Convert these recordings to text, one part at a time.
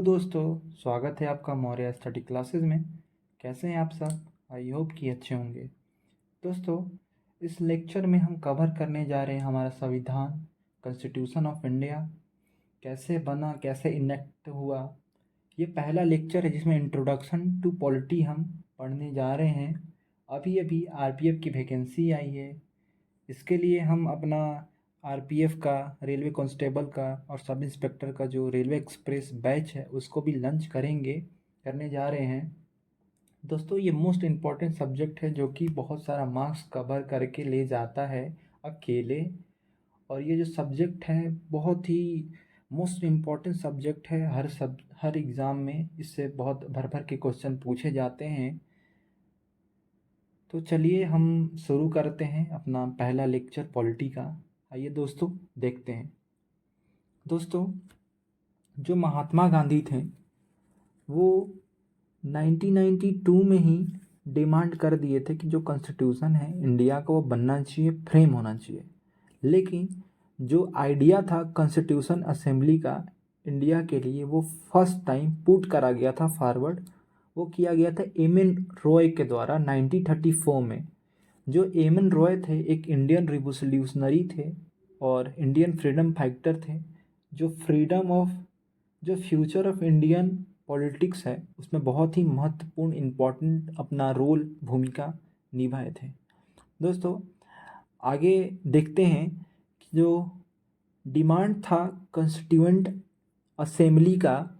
दोस्तों, स्वागत है आपका मौर्य स्टडी क्लासेस में। कैसे हैं आप सब? आई होप कि अच्छे होंगे। दोस्तों, इस लेक्चर में हम कवर करने जा रहे हैं हमारा संविधान, कॉन्स्टिट्यूशन ऑफ इंडिया कैसे बना, कैसे इनेक्ट हुआ। ये पहला लेक्चर है जिसमें इंट्रोडक्शन टू पॉलिटी हम पढ़ने जा रहे हैं। अभी अभी आरपीएफ की वैकेंसी आई है। इसके लिए हम अपना आरपीएफ का, रेलवे कांस्टेबल का और सब इंस्पेक्टर का जो रेलवे एक्सप्रेस बैच है उसको भी लंच करने जा रहे हैं। दोस्तों, ये मोस्ट इम्पॉर्टेंट सब्जेक्ट है जो कि बहुत सारा मार्क्स कवर करके ले जाता है अकेले। और ये जो सब्जेक्ट है बहुत ही मोस्ट इम्पॉर्टेंट सब्जेक्ट है। हर एग्ज़ाम में इससे बहुत भर भर के क्वेश्चन पूछे जाते हैं। तो चलिए हम शुरू करते हैं अपना पहला लेक्चर पॉलिटी का। आइए दोस्तों देखते हैं। दोस्तों, जो महात्मा गांधी थे वो 1992 में ही डिमांड कर दिए थे कि जो कॉन्स्टिट्यूशन है इंडिया का वो बनना चाहिए, फ्रेम होना चाहिए। लेकिन जो आइडिया था कॉन्स्टिट्यूशन असेंबली का इंडिया के लिए, वो फर्स्ट टाइम पुट करा गया था फॉरवर्ड। वो किया गया था एम एन रॉय के द्वारा 1934 में। जो एम एन रॉय थे एक इंडियन रिवोल्यूशनरी थे और इंडियन फ्रीडम फाइटर थे, जो फ्यूचर ऑफ इंडियन पॉलिटिक्स है उसमें बहुत ही महत्वपूर्ण इम्पोर्टेंट अपना रोल, भूमिका निभाए थे। दोस्तों, आगे देखते हैं कि जो डिमांड था कॉन्स्टिट्यूएंट असेंबली का,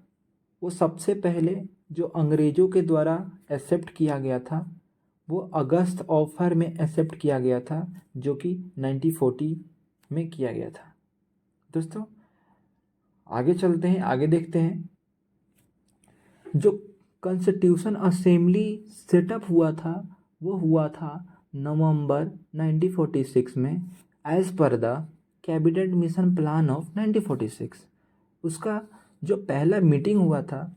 वो सबसे पहले जो अंग्रेज़ों के द्वारा एक्सेप्ट किया गया था वो अगस्त ऑफर में एक्सेप्ट किया गया था, जो कि 1940 में किया गया था। दोस्तों, आगे चलते हैं, आगे देखते हैं। जो कॉन्स्टिट्यूशन असेंबली सेटअप हुआ था वो हुआ था नवंबर 1946 में, as per the cabinet mission plan of 1946। उसका जो पहला मीटिंग हुआ था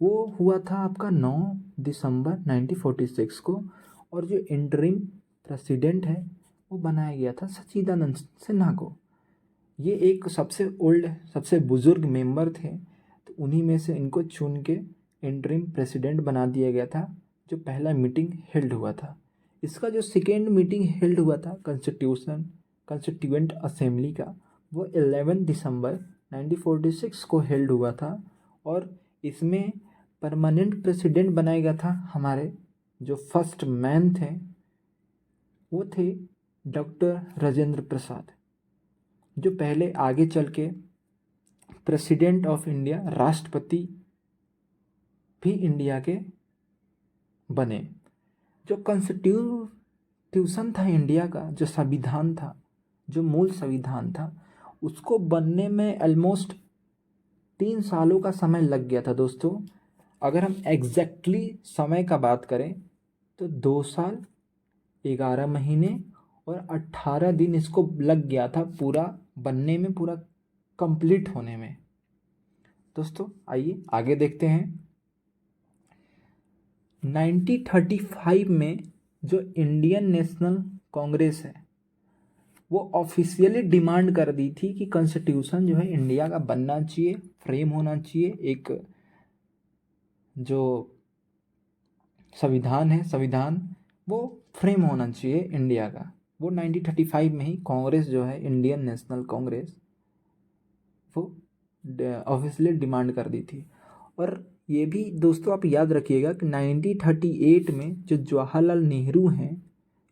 वो हुआ था आपका 9 दिसंबर 1946 को। और जो इंटरिम प्रेसिडेंट है वो बनाया गया था सच्चिदानंद सिन्हा को। ये एक सबसे ओल्ड, सबसे बुज़ुर्ग मेंबर थे, तो उन्हीं में से इनको चुन के इंटरिम प्रेसिडेंट बना दिया गया था। जो पहला मीटिंग हेल्ड हुआ था, इसका जो सेकेंड मीटिंग हेल्ड हुआ था कॉन्स्टिट्यूएंट असेंबली का, वो 11 दिसंबर 1946 को हेल्ड हुआ था। और इसमें परमानेंट प्रेसिडेंट बनाया गया था। हमारे जो फर्स्ट मैन थे वो थे डॉक्टर राजेंद्र प्रसाद, जो पहले आगे चल के प्रेसिडेंट ऑफ इंडिया, राष्ट्रपति भी इंडिया के बने। जो कॉन्स्टिट्यूशन था इंडिया का, जो संविधान था, जो मूल संविधान था, उसको बनने में ऑलमोस्ट 3 सालों का समय लग गया था। दोस्तों, अगर हम एग्जैक्टली समय का बात करें तो 2 साल 11 महीने और 18 दिन इसको लग गया था पूरा बनने में, पूरा कंप्लीट होने में। दोस्तों, आइए आगे देखते हैं। 1935 में जो इंडियन नेशनल कांग्रेस है वो ऑफिशियली डिमांड कर दी थी कि कॉन्स्टिट्यूशन जो है इंडिया का बनना चाहिए, फ्रेम होना चाहिए। एक जो संविधान वो फ्रेम होना चाहिए इंडिया का। वो 1935 में ही कांग्रेस जो है, इंडियन नेशनल कांग्रेस, वो ऑफिशियली डिमांड कर दी थी। और ये भी दोस्तों आप याद रखिएगा कि 1938 में जो जवाहरलाल नेहरू हैं,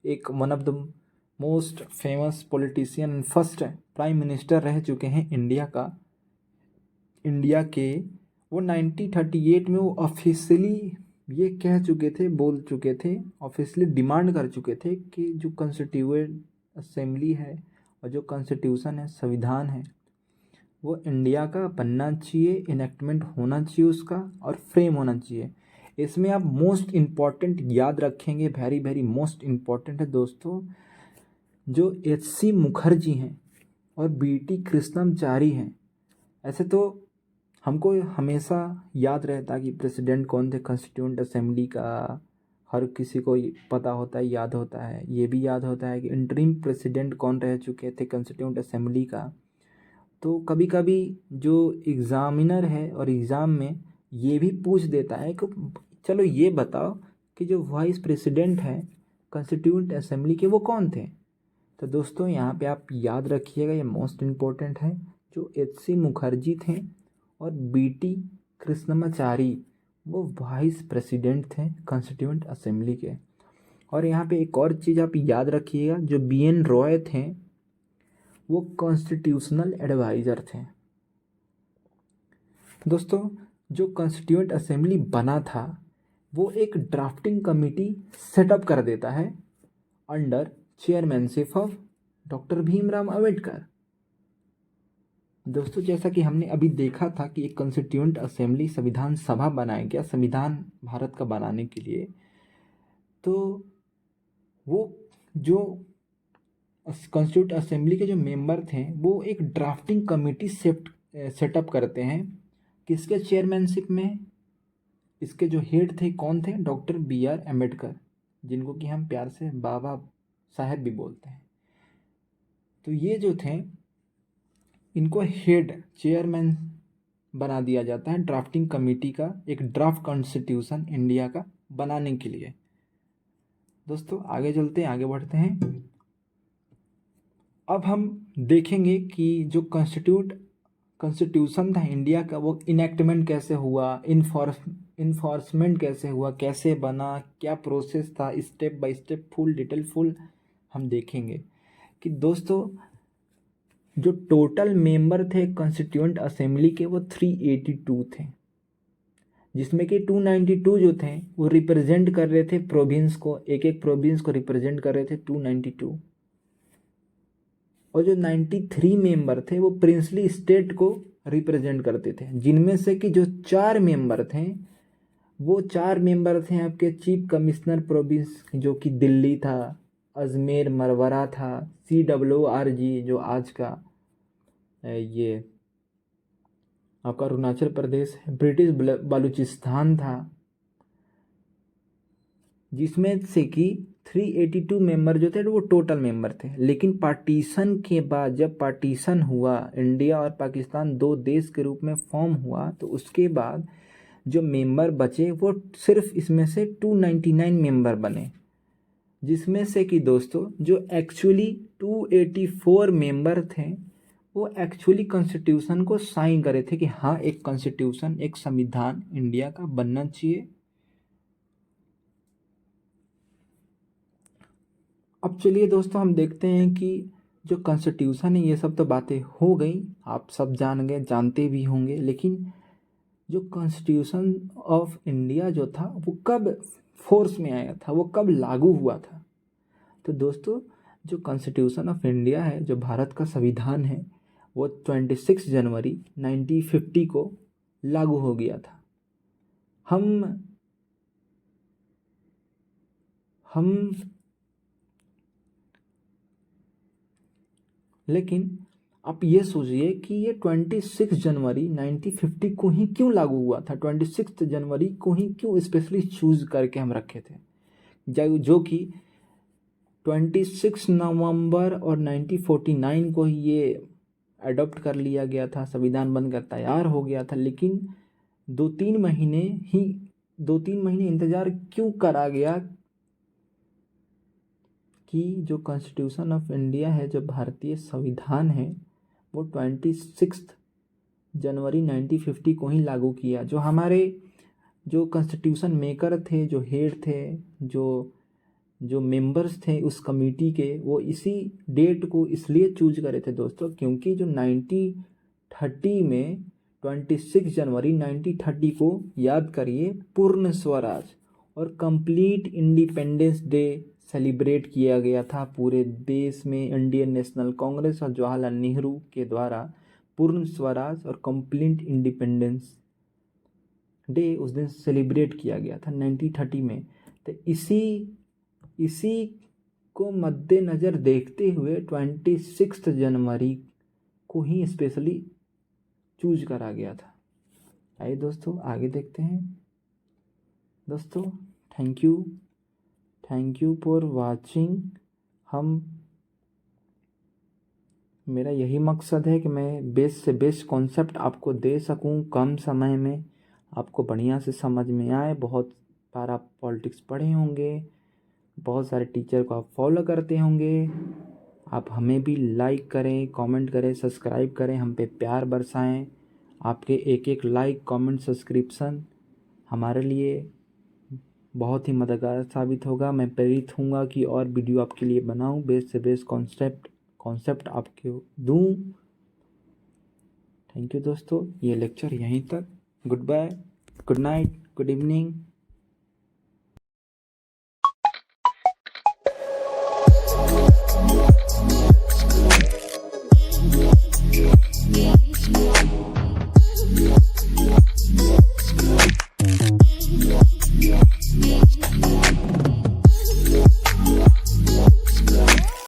एक one of the most famous politician and first prime minister रह चुके हैं इंडिया के। वो 1938 में वो ऑफिशियली ये कह चुके थे, बोल चुके थे, ऑफिशियली डिमांड कर चुके थे कि जो कॉन्स्टिट्यूएंट असेंबली है और जो कॉन्स्टिट्यूशन है, संविधान है, वो इंडिया का बनना चाहिए, इनेक्टमेंट होना चाहिए उसका, और फ्रेम होना चाहिए। इसमें आप मोस्ट इम्पॉर्टेंट याद रखेंगे, वेरी वेरी मोस्ट इम्पॉर्टेंट है दोस्तों, जो एच.सी. मुखर्जी हैं और बी.टी. कृष्णमाचारी हैं। ऐसे तो हमको हमेशा याद रहता कि प्रेसिडेंट कौन थे कॉन्स्टिट्यूएंट असेंबली का, हर किसी को पता होता है, याद होता है। ये भी याद होता है कि इंटरिम प्रेसिडेंट कौन रह चुके थे कॉन्स्टिट्यूएंट असेंबली का। तो कभी कभी जो एग्ज़ामिनर है और एग्ज़ाम में ये भी पूछ देता है कि चलो ये बताओ कि जो वाइस प्रेसिडेंट है कॉन्स्टिट्यूएंट असेंबली के वो कौन थे। तो दोस्तों यहाँ पे आप याद रखिएगा, ये मोस्ट इम्पोर्टेंट है, जो एच.सी. मुखर्जी थे और बी.टी. कृष्णमाचारी वो वाइस प्रेसिडेंट थे कॉन्स्टिट्यूएंट असेंबली के। और यहाँ पे एक और चीज़ आप याद रखिएगा, जो बी.एन. रॉय थे वो कॉन्स्टिट्यूशनल एडवाइज़र थे। दोस्तों जो कॉन्स्टिट्यूएंट असेंबली बना था वो एक ड्राफ्टिंग कमेटी सेटअप कर देता है under chairmanship of doctor Bhimrao Ambedkar. दोस्तों जैसा कि हमने अभी देखा था कि एक कॉन्स्टिट्यूएंट असेंबली संविधान सभा बनाया गया संविधान भारत का बनाने के लिए, तो वो जो कॉन्स्टिट्यूएंट असेंबली के जो मेंबर थे वो एक ड्राफ्टिंग कमेटी सेटअप करते हैं। किसके चेयरमैनशिप में? इसके जो हेड थे कौन थे? Doctor B R. अम्बेडकर, जिनको कि हम प्यार से बाबा साहेब भी बोलते हैं। तो ये जो थे इनको हेड चेयरमैन बना दिया जाता है ड्राफ्टिंग कमेटी का, एक ड्राफ्ट कॉन्स्टिट्यूशन इंडिया का बनाने के लिए। दोस्तों आगे चलते हैं, आगे बढ़ते हैं। अब हम देखेंगे कि जो कॉन्स्टिट्यूशन था इंडिया का वो इनेक्टमेंट कैसे हुआ, इन्फोर्समेंट कैसे हुआ, कैसे बना, क्या प्रोसेस था, step by step full detail full हम देखेंगे। कि दोस्तों जो टोटल मेंबर थे कॉन्स्टिट्यूएंट असेंबली के वो 382 थे, जिसमें कि 292 जो थे वो रिप्रेजेंट कर रहे थे प्रोविंस को, एक एक प्रोविंस को रिप्रेजेंट कर रहे थे 292। और जो 93 मेंबर थे वो प्रिंसली स्टेट को रिप्रेजेंट करते थे, जिनमें से कि जो 4 मेंबर थे वो 4 मेंबर थे आपके चीफ कमिश्नर प्रोविंस, जो कि दिल्ली था, अजमेर मरवरा था, CWRG जो आज का ये आपका अरुणाचल प्रदेश है, ब्रिटिश बलूचिस्तान था, जिसमें से कि 382 मेंबर जो थे वो टोटल मेंबर थे। लेकिन पार्टीशन के बाद जब पार्टीशन हुआ, इंडिया और पाकिस्तान दो देश के रूप में फॉर्म हुआ, तो उसके बाद जो मेंबर बचे वो सिर्फ इसमें से 299 मेंबर बने, जिसमें से कि दोस्तों जो एक्चुअली 284 मेंबर थे वो एक्चुअली कॉन्स्टिट्यूशन को साइन करे थे कि हाँ एक कॉन्स्टिट्यूशन, एक संविधान इंडिया का बनना चाहिए। अब चलिए दोस्तों हम देखते हैं कि जो कॉन्स्टिट्यूशन है, ये सब तो बातें हो गई, आप सब जान गए, जानते भी होंगे, लेकिन जो कॉन्स्टिट्यूशन ऑफ इंडिया जो था वो कब फोर्स में आया था, वो कब लागू हुआ था। तो दोस्तों जो कॉन्स्टिट्यूशन ऑफ इंडिया है, जो भारत का संविधान है, वो 26 जनवरी 1950 को लागू हो गया था। हम लेकिन आप ये सोचिए कि ये 26 जनवरी 1950 को ही क्यों लागू हुआ था, 26 जनवरी को ही क्यों स्पेशली चूज करके हम रखे थे, जो कि 26 नवंबर और 1949 को ही ये अडॉप्ट कर लिया गया था, संविधान बनकर तैयार हो गया था। लेकिन 2-3 महीने इंतज़ार क्यों करा गया कि जो कॉन्स्टिट्यूशन ऑफ इंडिया है, जो भारतीय संविधान है, वो 26 जनवरी 1950 को ही लागू किया। जो हमारे जो कॉन्स्टिट्यूशन मेकर थे, जो हेड थे, जो मेंबर्स थे उस कमेटी के, वो इसी डेट को इसलिए चूज करे थे दोस्तों, क्योंकि जो 1930 में 26 जनवरी 1930 को याद करिए पूर्ण स्वराज और कंप्लीट इंडिपेंडेंस डे सेलिब्रेट किया गया था पूरे देश में। इंडियन नेशनल कांग्रेस और जवाहरलाल नेहरू के द्वारा पूर्ण स्वराज और कंप्लीट इंडिपेंडेंस डे उस दिन सेलिब्रेट किया गया था 1930 में। तो इसी को मद्देनज़र देखते हुए 26 जनवरी को ही स्पेशली चूज करा गया था। आइए दोस्तों आगे देखते हैं। दोस्तों थैंक यू फॉर वाचिंग। हम मेरा यही मकसद है कि मैं बेस्ट से बेस्ट कॉन्सेप्ट आपको दे सकूं कम समय में, आपको बढ़िया से समझ में आए। बहुत बार आप पॉलिटिक्स पढ़े होंगे, बहुत सारे टीचर को आप फॉलो करते होंगे। आप हमें भी लाइक करें, कमेंट करें, सब्सक्राइब करें, हम पे प्यार बरसाएं। आपके एक एक लाइक, कमेंट, सब्सक्रिप्शन हमारे लिए बहुत ही मददगार साबित होगा। मैं प्रेरित हूँगा कि और वीडियो आपके लिए बनाऊँ, बेस्ट से बेस्ट कॉन्सेप्ट आपको दूँ। थैंक यू दोस्तों, ये लेक्चर यहीं तक। Good bye, good night, good evening.